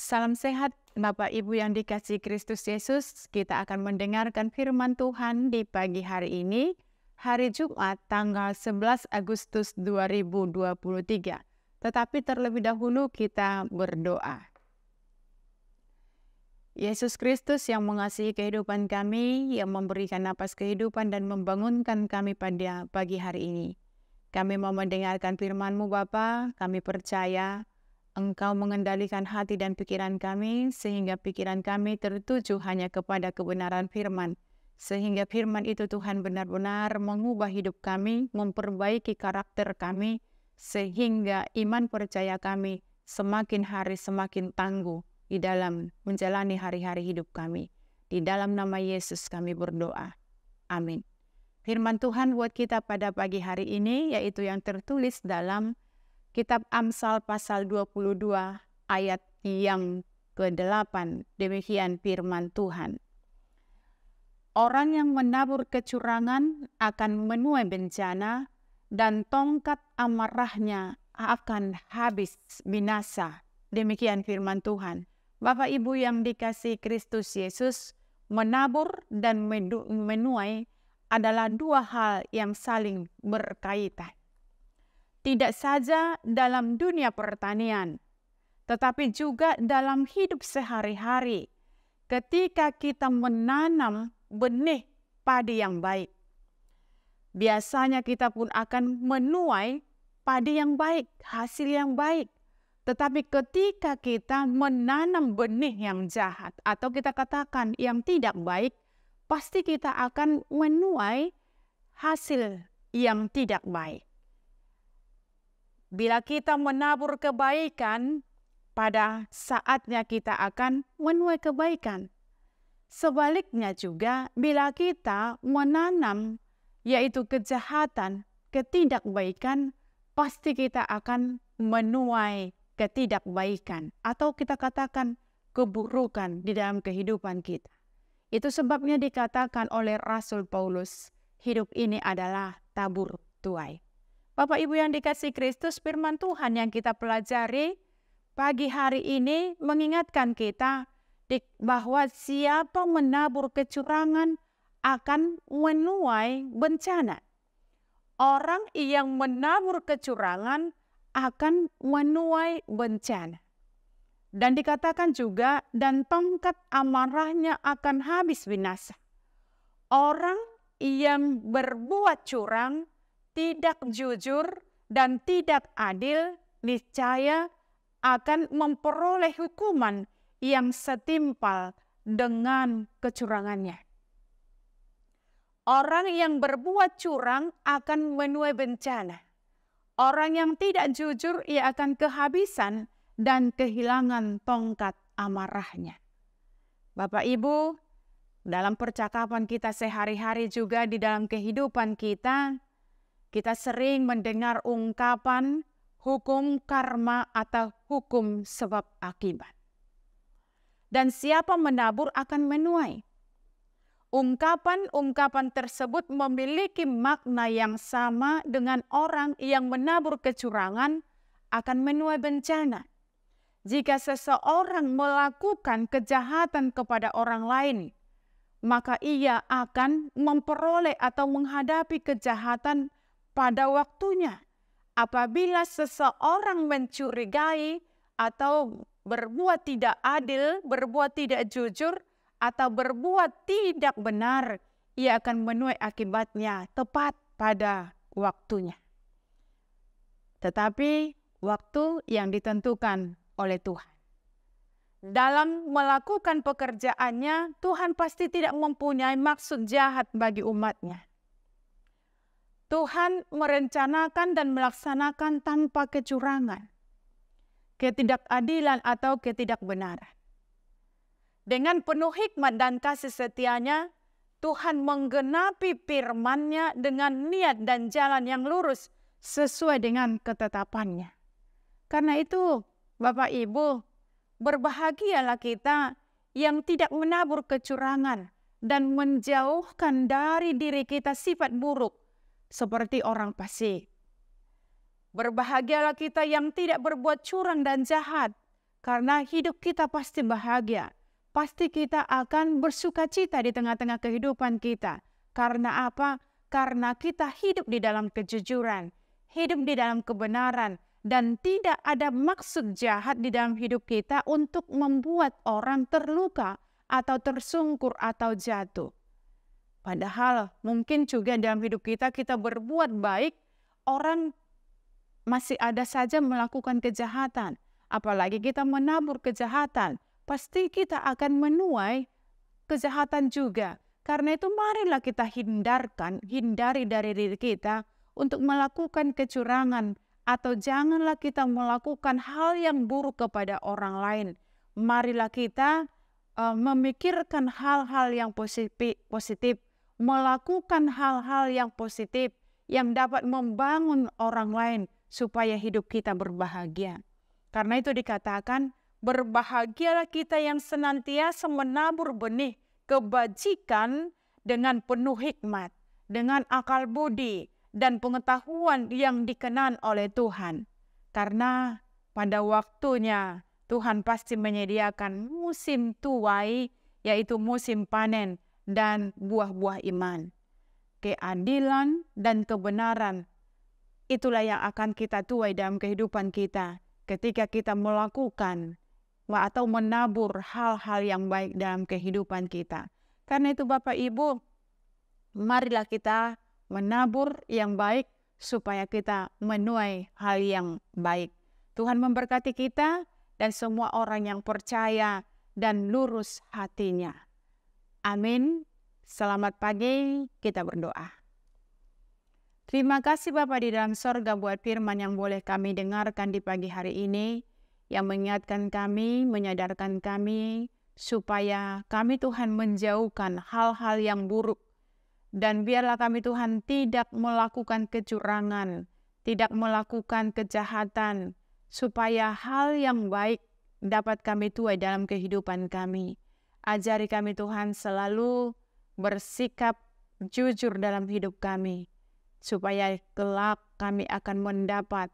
Salam sehat Bapak Ibu yang dikasihi Kristus Yesus. Kita akan mendengarkan firman Tuhan di pagi hari ini, hari Jumat tanggal 11 Agustus 2023. Tetapi terlebih dahulu kita berdoa. Yesus Kristus yang mengasihi kehidupan kami, yang memberikan napas kehidupan dan membangunkan kami pada pagi hari ini. Kami mau mendengarkan firman-Mu Bapa, kami percaya Engkau mengendalikan hati dan pikiran kami, sehingga pikiran kami tertuju hanya kepada kebenaran firman. Sehingga firman itu Tuhan benar-benar mengubah hidup kami, memperbaiki karakter kami, sehingga iman percaya kami semakin hari semakin tangguh di dalam menjalani hari-hari hidup kami. Di dalam nama Yesus kami berdoa. Amin. Firman Tuhan buat kita pada pagi hari ini, yaitu yang tertulis dalam Kitab Amsal pasal 22 ayat yang ke-8, demikian firman Tuhan. Orang yang menabur kecurangan akan menuai bencana, dan tongkat amarahnya akan habis binasa. Demikian firman Tuhan. Bapak Ibu yang dikasihi Kristus Yesus, menabur dan menuai adalah dua hal yang saling berkaitan. Tidak saja dalam dunia pertanian, tetapi juga dalam hidup sehari-hari. Ketika kita menanam benih padi yang baik, biasanya kita pun akan menuai padi yang baik, hasil yang baik. Tetapi ketika kita menanam benih yang jahat, atau kita katakan yang tidak baik, pasti kita akan menuai hasil yang tidak baik. Bila kita menabur kebaikan, pada saatnya kita akan menuai kebaikan. Sebaliknya juga, bila kita menanam yaitu kejahatan, ketidakbaikan, pasti kita akan menuai ketidakbaikan, atau kita katakan keburukan di dalam kehidupan kita. Itu sebabnya dikatakan oleh Rasul Paulus, hidup ini adalah tabur tuai. Bapak Ibu yang dikasihi Kristus, firman Tuhan yang kita pelajari pagi hari ini mengingatkan kita bahwa siapa menabur kecurangan akan menuai bencana. Orang yang menabur kecurangan akan menuai bencana. Dan dikatakan juga, dan tongkat amarahnya akan habis binasa. Orang yang berbuat curang, tidak jujur dan tidak adil, niscaya akan memperoleh hukuman yang setimpal dengan kecurangannya. Orang yang berbuat curang akan menuai bencana. Orang yang tidak jujur, ia akan kehabisan dan kehilangan tongkat amarahnya. Bapak Ibu, dalam percakapan kita sehari-hari juga di dalam kehidupan kita sering mendengar ungkapan hukum karma atau hukum sebab akibat. Dan siapa menabur akan menuai. Ungkapan-ungkapan tersebut memiliki makna yang sama dengan orang yang menabur kecurangan akan menuai bencana. Jika seseorang melakukan kejahatan kepada orang lain, maka ia akan memperoleh atau menghadapi kejahatan pada waktunya. Apabila seseorang mencurigai atau berbuat tidak adil, berbuat tidak jujur, atau berbuat tidak benar, ia akan menuai akibatnya tepat pada waktunya. Tetapi waktu yang ditentukan oleh Tuhan. Dalam melakukan pekerjaannya, Tuhan pasti tidak mempunyai maksud jahat bagi umatnya. Tuhan merencanakan dan melaksanakan tanpa kecurangan, ketidakadilan atau ketidakbenaran. Dengan penuh hikmat dan kasih setianya, Tuhan menggenapi firman-Nya dengan niat dan jalan yang lurus sesuai dengan ketetapannya. Karena itu, Bapak Ibu, berbahagialah kita yang tidak menabur kecurangan dan menjauhkan dari diri kita sifat buruk seperti orang fasik. Berbahagialah kita yang tidak berbuat curang dan jahat, Karena hidup kita pasti bahagia. Pasti kita akan bersuka cita di tengah-tengah kehidupan kita. Karena apa? Karena kita hidup di dalam kejujuran, hidup di dalam kebenaran, dan tidak ada maksud jahat di dalam hidup kita untuk membuat orang terluka atau tersungkur atau jatuh. Padahal mungkin juga dalam hidup kita berbuat baik, orang masih ada saja melakukan kejahatan. Apalagi kita menabur kejahatan, pasti kita akan menuai kejahatan juga. Karena itu marilah kita hindari dari diri kita untuk melakukan kecurangan, atau janganlah kita melakukan hal yang buruk kepada orang lain. Marilah kita memikirkan hal-hal yang positif, melakukan hal-hal yang positif yang dapat membangun orang lain supaya hidup kita berbahagia. Karena itu dikatakan, berbahagialah kita yang senantiasa menabur benih kebajikan dengan penuh hikmat, dengan akal budi dan pengetahuan yang dikenan oleh Tuhan. Karena pada waktunya Tuhan pasti menyediakan musim tuai, yaitu musim panen dan buah-buah iman. Keadilan dan kebenaran, itulah yang akan kita tuai dalam kehidupan kita ketika kita melakukan atau menabur hal-hal yang baik dalam kehidupan kita. Karena itu Bapak Ibu, marilah kita menabur yang baik supaya kita menuai hal yang baik. Tuhan memberkati kita dan semua orang yang percaya dan lurus hatinya. Amin. Selamat pagi, kita berdoa. Terima kasih Bapa di dalam sorga buat firman yang boleh kami dengarkan di pagi hari ini, yang mengingatkan kami, menyadarkan kami, supaya kami Tuhan menjauhkan hal-hal yang buruk. Dan biarlah kami Tuhan tidak melakukan kecurangan, tidak melakukan kejahatan, supaya hal yang baik dapat kami tuai dalam kehidupan kami. Ajari kami Tuhan selalu bersikap jujur dalam hidup kami, supaya kelak kami akan mendapat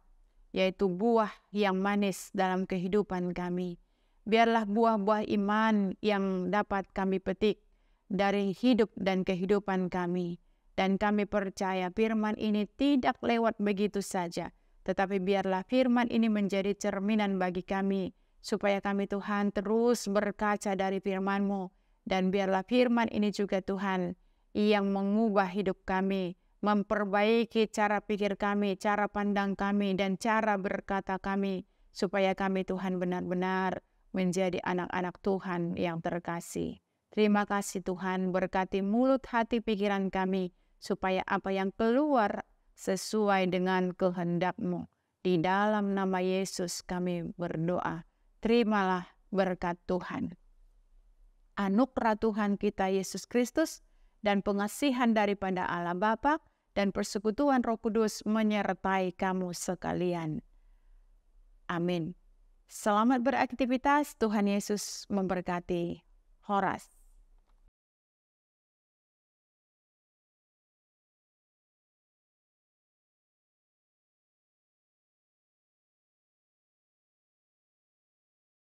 yaitu buah yang manis dalam kehidupan kami. Biarlah buah-buah iman yang dapat kami petik dari hidup dan kehidupan kami. Dan kami percaya firman ini tidak lewat begitu saja, tetapi biarlah firman ini menjadi cerminan bagi kami, supaya kami Tuhan terus berkaca dari firman-Mu. Dan biarlah firman ini juga Tuhan yang mengubah hidup kami, memperbaiki cara pikir kami, cara pandang kami, dan cara berkata kami, supaya kami Tuhan benar-benar menjadi anak-anak Tuhan yang terkasih. Terima kasih Tuhan, berkati mulut, hati, pikiran kami, supaya apa yang keluar sesuai dengan kehendak-Mu. Di dalam nama Yesus kami berdoa. Terimalah berkat Tuhan. Anugerah Tuhan kita Yesus Kristus dan pengasihan daripada Allah Bapa dan persekutuan Roh Kudus menyertai kamu sekalian. Amin. Selamat beraktivitas, Tuhan Yesus memberkati. Horas.